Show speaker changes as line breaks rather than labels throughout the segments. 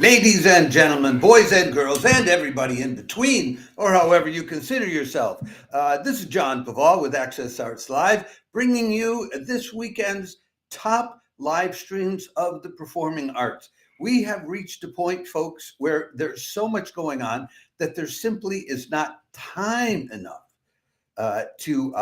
Ladies and gentlemen, boys and girls, and everybody in between, or however you consider yourself. This is John Paval with Access Arts Live, bringing you this weekend's top live streams of the performing arts. We have reached a point, folks, where there's so much going on that there simply is not time enough to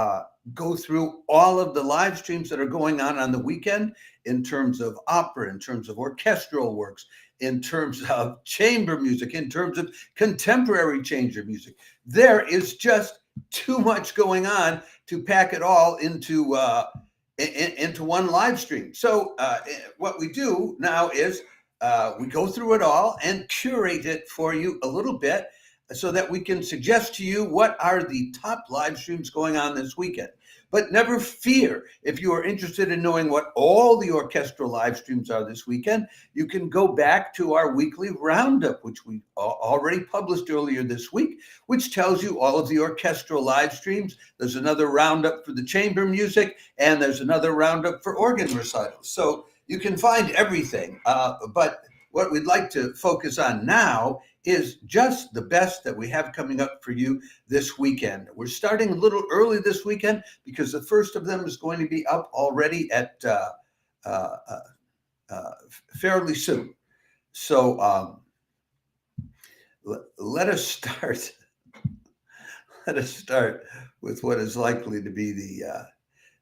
go through all of the live streams that are going on the weekend in terms of opera, in terms of orchestral works, in terms of chamber music, in terms of contemporary chamber music. There is just too much going on to pack it all into one live stream. So what we do now is we go through it all and curate it for you a little bit so that we can suggest to you what are the top live streams going on this weekend. But never fear, if you are interested in knowing what all the orchestral live streams are this weekend, you can go back to our weekly roundup, which we already published earlier this week, which tells you all of the orchestral live streams. There's another roundup for the chamber music, and there's another roundup for organ recitals. So you can find everything, but what we'd like to focus on now is just the best that we have coming up for you this weekend. We're starting a little early this weekend because the first of them is going to be up already at fairly soon. So let us start. Let us start with what is likely to be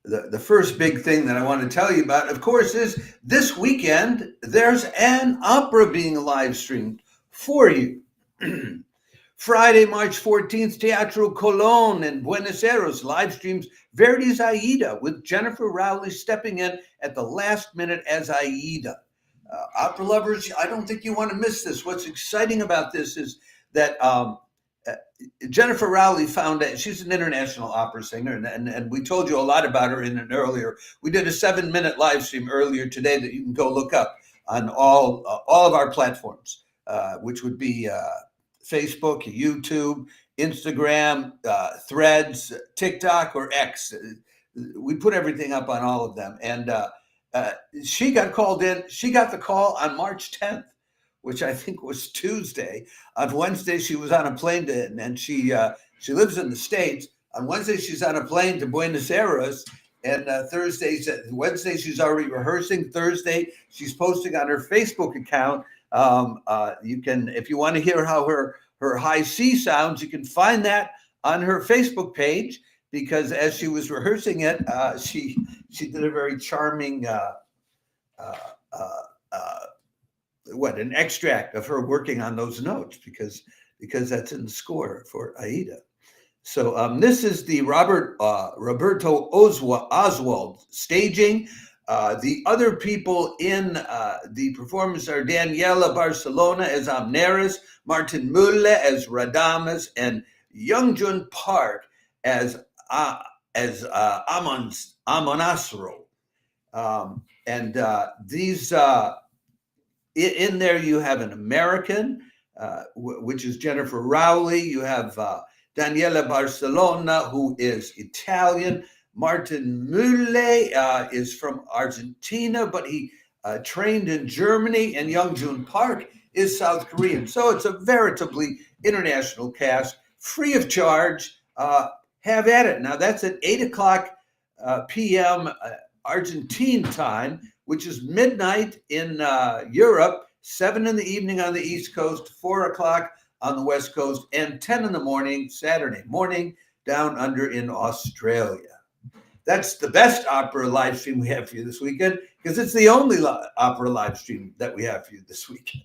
the first big thing that I want to tell you about, of course, is this weekend, there's an opera being live streamed for you. Friday, March 14th, Teatro Colón in Buenos Aires live streams Verdi's AÍDA with Jennifer Rowley stepping in at the last minute as AÍDA. Opera lovers, I don't think you want to miss this. What's exciting about this is that Jennifer Rowley she's an international opera singer, and we told you a lot about her in an earlier. We did a 7-minute live stream earlier today that you can go look up on all of our platforms, which would be Facebook, YouTube, Instagram, Threads, TikTok, or X. We put everything up on all of them, and she got called in. She got the call on March 10th. Which I think was Tuesday. On Wednesday, she was on a plane and she lives in the States. On Wednesday, she's on a plane to Buenos Aires, and Wednesday, she's already rehearsing. Thursday, she's posting on her Facebook account. You can, if you want to hear how her high C sounds, you can find that on her Facebook page, because as she was rehearsing it, she did a very charming an extract of her working on those notes, because that's in the score for AÍDA. So this is the Roberto Oswald staging. The other people in the performance are Daniela Barcelona as Amneris, Martin Mulle as Radames, and Youngjun Park as Amonasro. These in there, you have an American, which is Jennifer Rowley. You have Daniela Barcelona, who is Italian. Martin Mulle is from Argentina, but he trained in Germany. And Youngjun Park is South Korean. So it's a veritably international cast, free of charge. Have at it. Now, that's at 8 o'clock p.m. Argentine time, which is midnight in Europe, 7 in the evening on the East Coast, 4 o'clock on the West Coast, and 10 in the morning, Saturday morning, down under in Australia. That's the best opera live stream we have for you this weekend, because it's the only opera live stream that we have for you this weekend.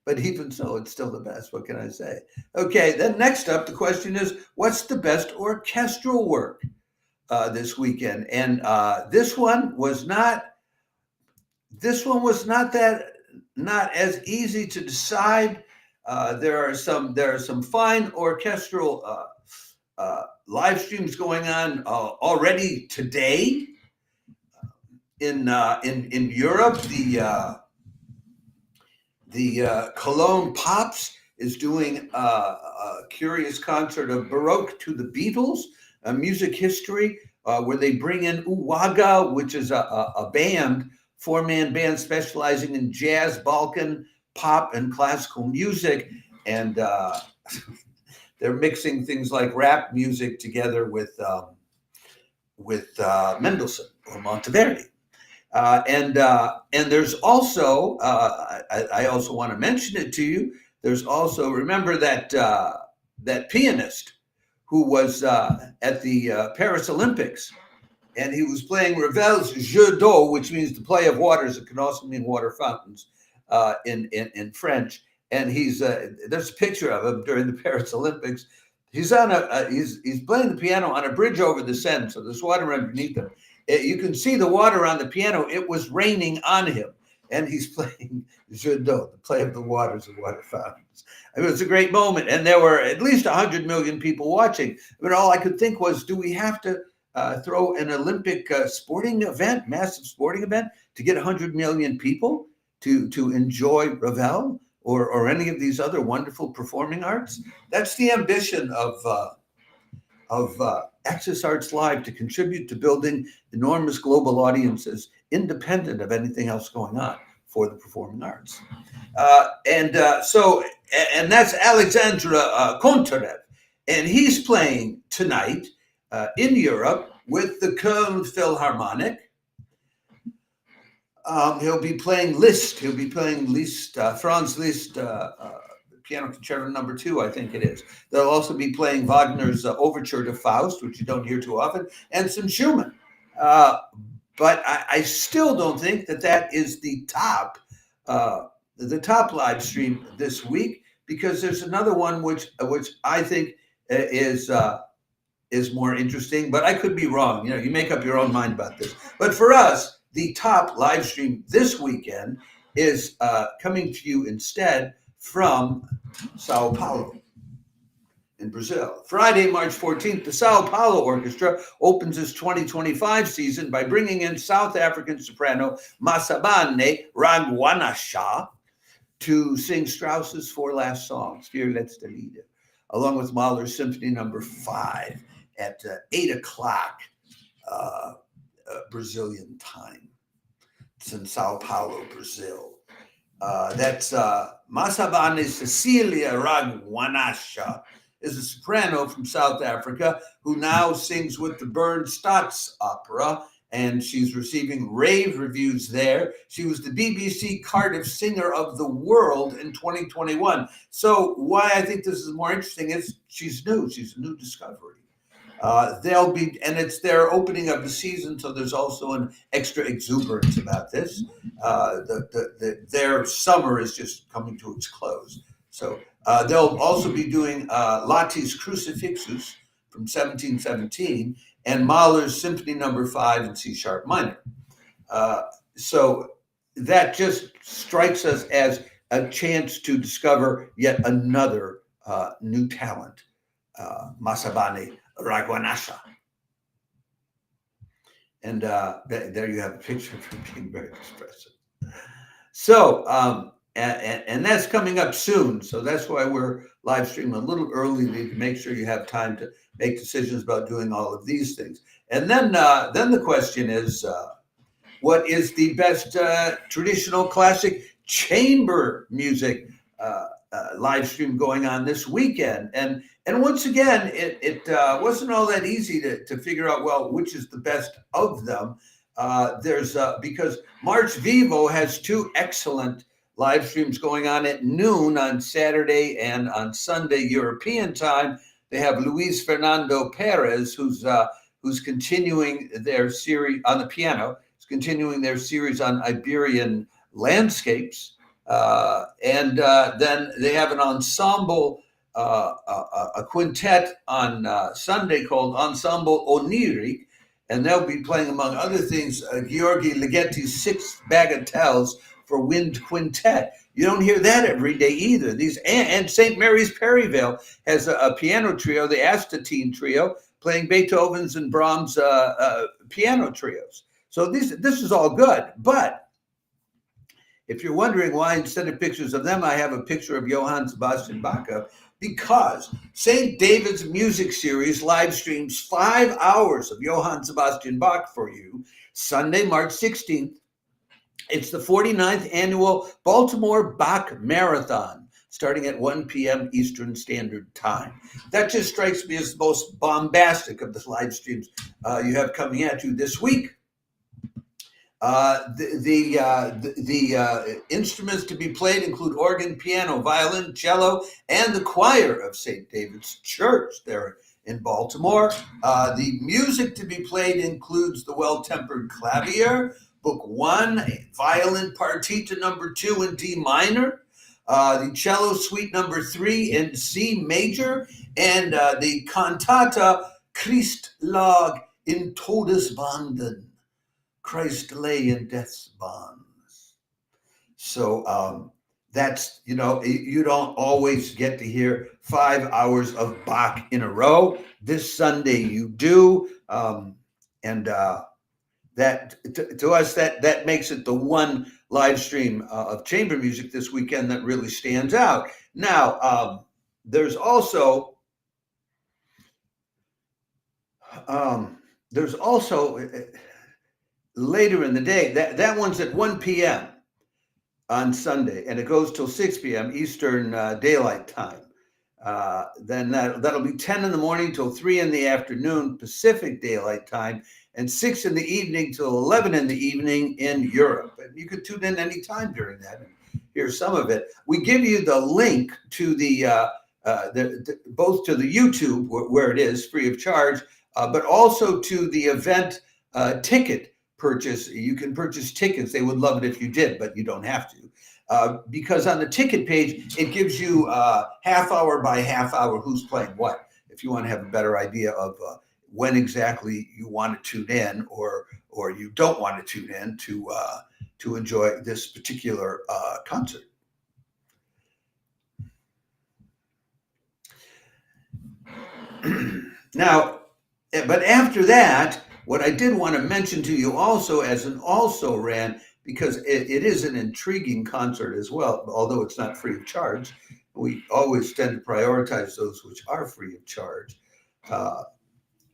But even so, it's still the best. What can I say? Okay, then next up, the question is, what's the best orchestral work this weekend? And this one was not as easy to decide. There are some fine orchestral live streams going on already today in Europe. The Cologne Pops is doing a curious concert of Baroque to the Beatles, a music history, where they bring in Uwaga, which is a band, 4-man band specializing in jazz, Balkan, pop and classical music, and they're mixing things like rap music together with Mendelssohn or Monteverdi. And there's also, I also want to mention it to you, there's also, remember that that pianist who was at the Paris Olympics, and he was playing Ravel's Jeu d'eau, which means the play of waters. It can also mean water fountains in French. And he's there's a picture of him during the Paris Olympics. He's on he's playing the piano on a bridge over the Seine, so there's water underneath him. You can see the water on the piano. It was raining on him, and he's playing Jeu d'eau, the play of the waters and water fountains. I mean, it was a great moment, and there were at least 100 million people watching. But all I could think was, do we have to throw an Olympic sporting event, massive sporting event, to get 100 million people to enjoy Ravel or any of these other wonderful performing arts? That's the ambition of Access Arts Live, to contribute to building enormous global audiences independent of anything else going on for the performing arts. And that's Alexandra Kontarev, and he's playing tonight in Europe with the Cologne Philharmonic. He'll be playing Liszt. He'll be playing Liszt, Franz Liszt, Piano Concerto No. 2, I think it is. They'll also be playing Wagner's Overture to Faust, which you don't hear too often, and some Schumann. But I still don't think that is the top live stream this week, because there's another one which I think is more interesting. But I could be wrong. You know, you make up your own mind about this. But for us, the top live stream this weekend is coming to you instead from Sao Paulo in Brazil. Friday, March 14th, the Sao Paulo Orchestra opens its 2025 season by bringing in South African soprano Masabane Rangwanasha to sing Strauss's 4 last songs, Vier letzte Lieder, along with Mahler's Symphony No. 5 at 8 o'clock Brazilian time. It's in Sao Paulo, Brazil. That's Masabane Cecilia Rangwanasha is a soprano from South Africa who now sings with the Bernstadt Opera, and she's receiving rave reviews there. She was the BBC Cardiff Singer of the World in 2021. So why I think this is more interesting is she's new. She's a new discovery. It's their opening of the season, so there's also an extra exuberance about this. Their summer is just coming to its close. So they'll also be doing Lati's Crucifixus from 1717 and Mahler's Symphony No. 5 in C sharp minor. So that just strikes us as a chance to discover yet another new talent, Masabane Rangwanasha. And there you have a picture of him being very expressive. So, and that's coming up soon. So that's why we're live streaming a little early to make sure you have time to make decisions about doing all of these things. And then the question is, what is the best traditional classic chamber music live stream going on this weekend? And once again, it wasn't all that easy to figure out, well, which is the best of them. Because March Vivo has 2 excellent live streams going on at noon on Saturday and on Sunday European time. They have Luis Fernando Perez, who's continuing their series on the piano, continuing their series on Iberian landscapes. And then they have an ensemble, a quintet on Sunday called Ensemble Oniric, and they'll be playing, among other things, Gheorghe Ligeti's 6 bagatelles for wind quintet. You don't hear that every day either. And St. Mary's Perryvale has a piano trio, the Astatine Trio, playing Beethoven's and Brahms' piano trios. So this is all good. But if you're wondering why, instead of pictures of them, I have a picture of Johann Sebastian Bach, because St. David's Music Series live streams 5 hours of Johann Sebastian Bach for you Sunday, March 16th It's the 49th annual Baltimore Bach Marathon, starting at 1 p.m. Eastern Standard Time. That just strikes me as the most bombastic of the live streams you have coming at you this week. The instruments to be played include organ, piano, violin, cello, and the choir of St. David's Church there in Baltimore. The music to be played includes the Well-Tempered Clavier, Book 1, Violin Partita number 2 in D minor, the Cello Suite number 3 in C major, and the Cantata Christ lag in Todesbanden. Christ lay in death's bonds. So that's, you don't always get to hear 5 hours of Bach in a row. This Sunday you do. That to us, that makes it the one live stream of chamber music this weekend that really stands out. Now, there's also later in the day, that one's at 1 p.m. on Sunday, and it goes till 6 p.m. Eastern Daylight Time. Then that'll be 10 in the morning till 3 in the afternoon Pacific Daylight Time, and 6 in the evening till 11 in the evening in Europe. And you could tune in any time during that and hear some of it. We give you the link to both to the YouTube where it is free of charge, but also to the event ticket purchase. You can purchase tickets. They would love it if you did, but you don't have to. Because on the ticket page, it gives you half hour by half hour who's playing what, if you want to have a better idea of when exactly you want to tune in or you don't want to tune in to enjoy this particular concert. Now, but after that, what I did want to mention to you also as an also ran, because it is an intriguing concert as well, although it's not free of charge. We always tend to prioritize those which are free of charge.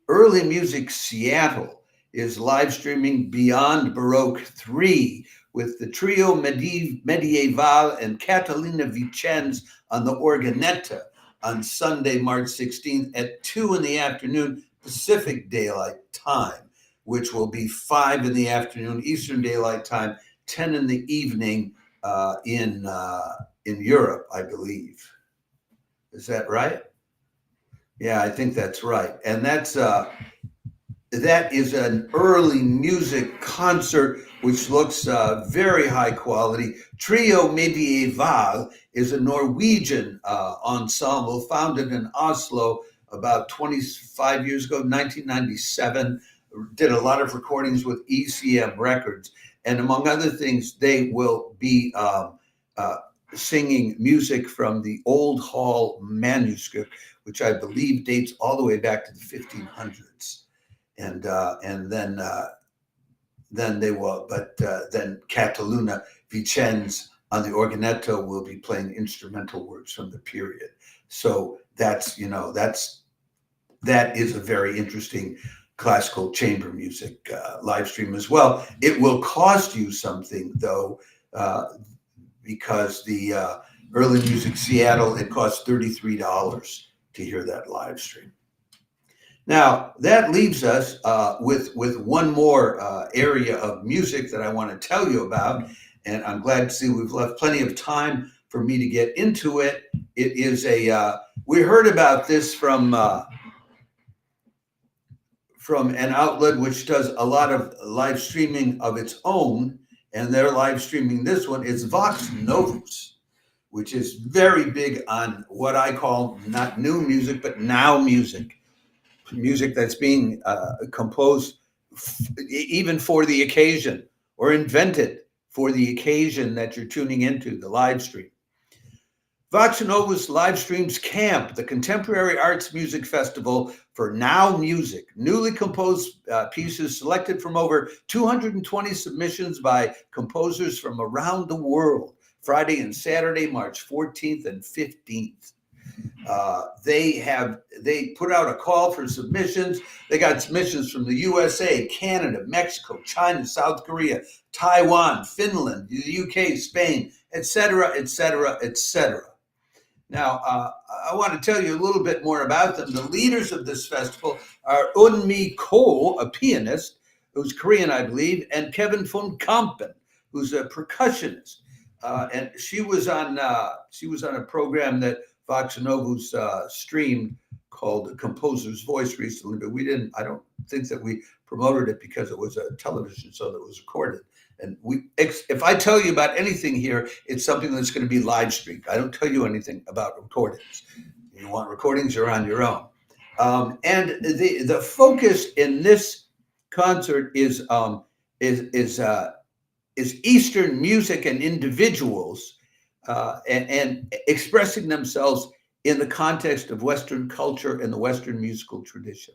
Early Music Seattle is live streaming Beyond Baroque 3 with the trio Mediaeval and Catalina Vicens on the organetto on Sunday, March 16th at 2 in the afternoon Pacific Daylight Time, which will be 5 in the afternoon Eastern Daylight Time, 10 in the evening in Europe, I believe. Is that right? Yeah, I think that's right. And that is an early music concert which looks very high quality. Trio Mediaeval is a Norwegian ensemble founded in Oslo about 25 years ago, 1997. Did a lot of recordings with ECM Records. And among other things, they will be singing music from the Old Hall manuscript, which I believe dates all the way back to the 1500s. And then they will, but then Catalina Vicens on the organetto will be playing instrumental works from the period. So that is a very interesting classical chamber music live stream as well. It will cost you something though, because the Early Music Seattle, it costs $33 to hear that live stream. Now, that leaves us with one more area of music that I want to tell you about, and I'm glad to see we've left plenty of time for me to get into it. It is we heard about this from an outlet which does a lot of live streaming of its own, and they're live streaming this one. It's Vox Novus, which is very big on what I call not new music, but now music that's being composed even for the occasion or invented for the occasion that you're tuning into, the live stream. Vox Novus live streams Camp, the Contemporary Arts Music Festival for Now Music, newly composed pieces selected from over 220 submissions by composers from around the world, Friday and Saturday, March 14th and 15th. They put out a call for submissions. They got submissions from the USA, Canada, Mexico, China, South Korea, Taiwan, Finland, the UK, Spain, etc., etc., etc. Now, I want to tell you a little bit more about them. The leaders of this festival are Eunmi Ko, a pianist, who's Korean, I believe, and Kevin von Kampen, who's a percussionist. And she was on a program that Vox Novus streamed called Composer's Voice recently, but I don't think that we promoted it because it was a television show that was recorded. And if I tell you about anything here, it's something that's going to be live streamed. I don't tell you anything about recordings. If you want recordings, you're on your own. And the focus in this concert is Eastern music and individuals, and expressing themselves in the context of Western culture and the Western musical tradition.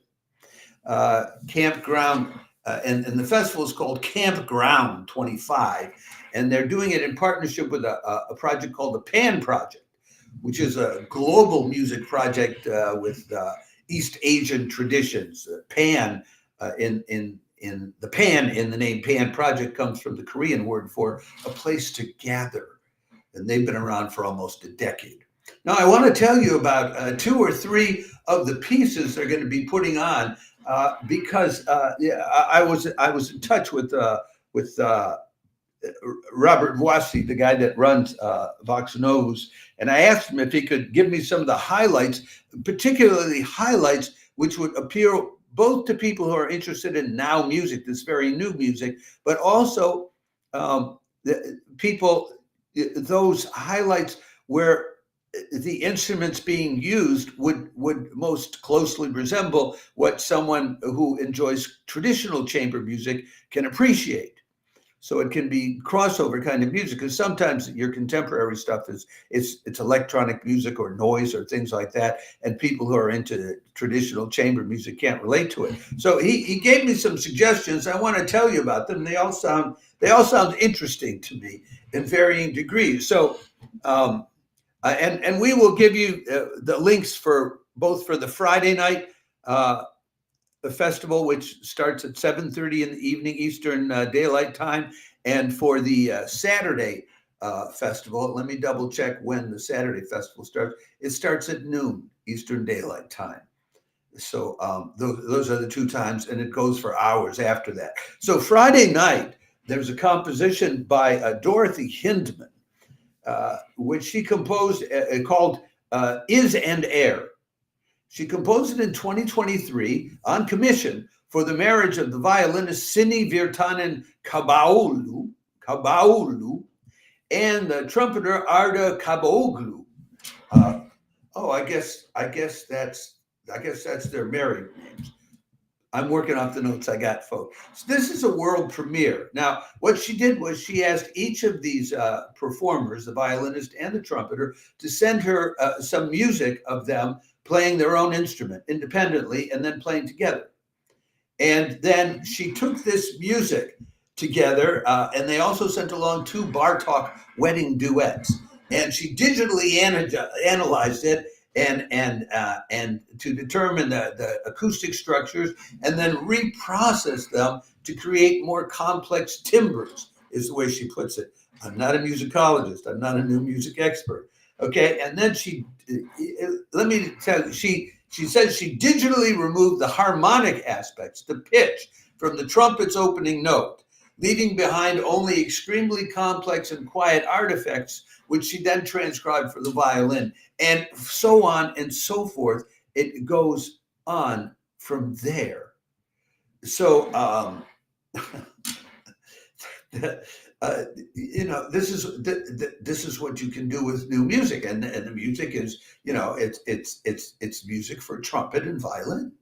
Campground. And the festival is called Campground 25, and they're doing it in partnership with a project called the Pan Project, which is a global music project with East Asian traditions. Pan in the Pan in the name Pan Project comes from the Korean word for a place to gather, and they've been around for almost a decade. Now, I want to tell you about 2 or 3 of the pieces they're going to be putting on. Because I was in touch with Robert Voisi, the guy that runs Vox Novus, and I asked him if he could give me some of the highlights, particularly highlights which would appeal both to people who are interested in now music, this very new music, but also those highlights where the instruments being used would most closely resemble what someone who enjoys traditional chamber music can appreciate. So it can be crossover kind of music, because sometimes your contemporary stuff it's electronic music or noise or things like that, and people who are into traditional chamber music can't relate to it. So he gave me some suggestions. I want to tell you about them. They all sound interesting to me in varying degrees. So. And we will give you the links for both for the Friday night the festival, which starts at 7:30 in the evening Eastern Daylight Time, and for the Saturday festival. Let me double check when the Saturday festival starts. It starts at noon Eastern Daylight Time. So those are the 2 times, and it goes for hours after that. So Friday night, there's a composition by Dorothy Hindman, which she composed called Is and Air. She composed it in 2023 on commission for the marriage of the violinist Sini Virtanen Kabaoğlu and the trumpeter Arda Kabaoglu. I guess that's their married names. I'm working off the notes I got, folks. So this is a world premiere. Now, what she did was she asked each of these performers, the violinist and the trumpeter, to send her some music of them playing their own instrument independently and then playing together. And then she took this music together, and they also sent along 2 Bartók wedding duets. And she digitally analyzed it and to determine the acoustic structures, and then reprocess them to create more complex timbres, is the way she puts it. I'm not a musicologist. I'm not a new music expert. Okay, and then let me tell you, she says she digitally removed the harmonic aspects, the pitch, from the trumpet's opening note, leaving behind only extremely complex and quiet artifacts, which she then transcribed for the violin, and so on and so forth. It goes on from there. So, this is what you can do with new music, and the music is, it's music for trumpet and violin.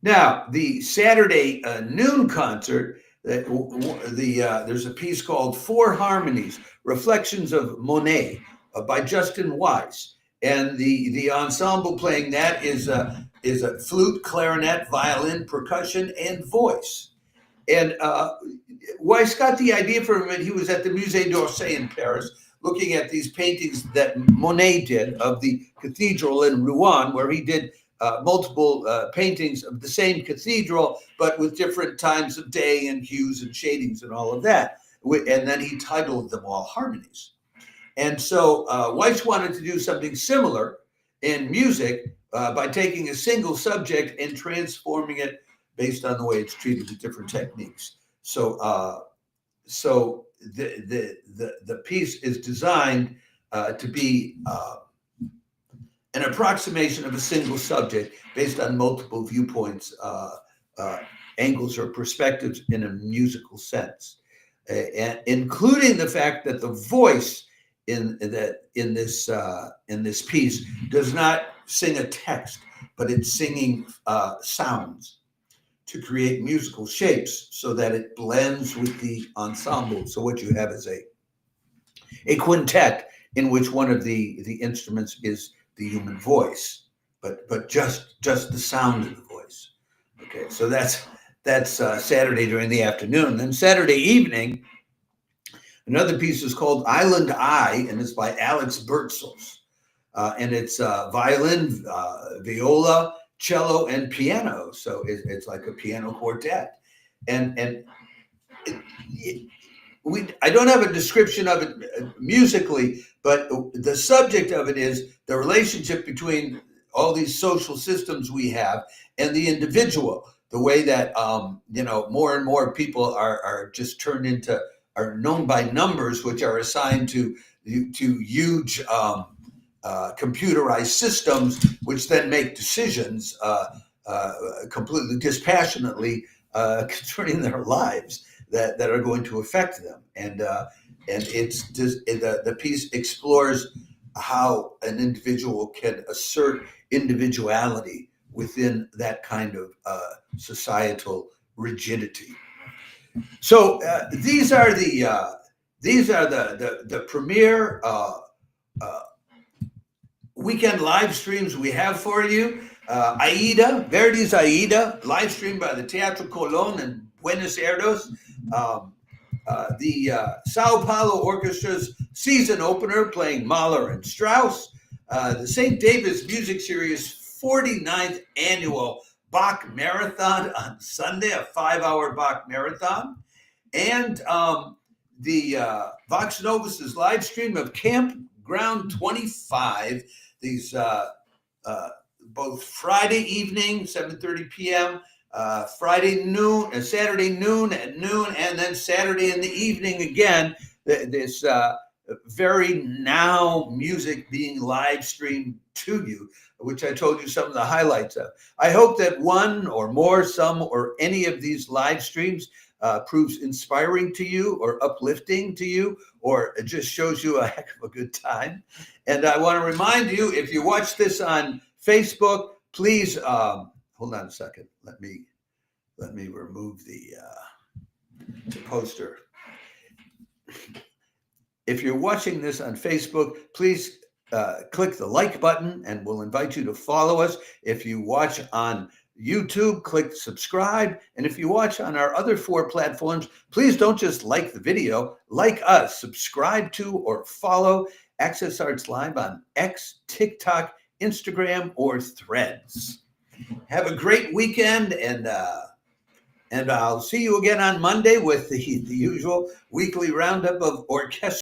Now, the Saturday noon concert, there's a piece called 4 Harmonies, Reflections of Monet by Justin Weiss. And the ensemble playing that is a flute, clarinet, violin, percussion, and voice. And Weiss got the idea from it. He was at the Musée d'Orsay in Paris looking at these paintings that Monet did of the cathedral in Rouen, where he did multiple paintings of the same cathedral, but with different times of day and hues and shadings and all of that. And then he titled them all harmonies. And so Weiss wanted to do something similar in music by taking a single subject and transforming it based on the way it's treated with different techniques. So the piece is designed to be an approximation of a single subject based on multiple viewpoints, angles, or perspectives in a musical sense, and including the fact that the voice in this piece does not sing a text, but it's singing sounds to create musical shapes so that it blends with the ensemble. So what you have is a quintet in which one of the instruments is the human voice, but just the sound of the voice. Okay, so that's Saturday during the afternoon. Then Saturday evening, another piece is called Island Eye, and it's by Alex Bertzels. And it's violin, viola, cello, and piano. So it's like a piano quartet. And I don't have a description of it musically, but the subject of it is the relationship between all these social systems we have and the individual. The way that more and more people are just turned into, are known by numbers, which are assigned to huge computerized systems, which then make decisions completely dispassionately concerning their lives that are going to affect them. And it's just, the piece explores how an individual can assert individuality within that kind of societal rigidity. So these are the premier weekend live streams we have for you. AÍDA, Verdi's AÍDA, live streamed by the Teatro Colón in Buenos Aires. The Sao Paulo Orchestra's season opener playing Mahler and Strauss. The St. David's Music Series 49th annual Bach Marathon on Sunday, a 5-hour Bach Marathon. And the Vox Novus's live stream of Campground 25, these both Friday evening, 7:30 p.m., Friday noon, Saturday noon at noon, and then Saturday in the evening again. This very now music being live streamed to you, which I told you some of the highlights of. I hope that one or more, some or any of these live streams proves inspiring to you or uplifting to you, or it just shows you a heck of a good time. And I want to remind you, if you watch this on Facebook, please hold on a second. Let me remove the poster. If you're watching this on Facebook, please click the like button, and we'll invite you to follow us. If you watch on YouTube, click subscribe. And if you watch on our other 4 platforms, please don't just like the video, like us, subscribe to or follow Access Arts Live on X, TikTok, Instagram, or Threads. Have a great weekend, and I'll see you again on Monday with the usual weekly roundup of orchestral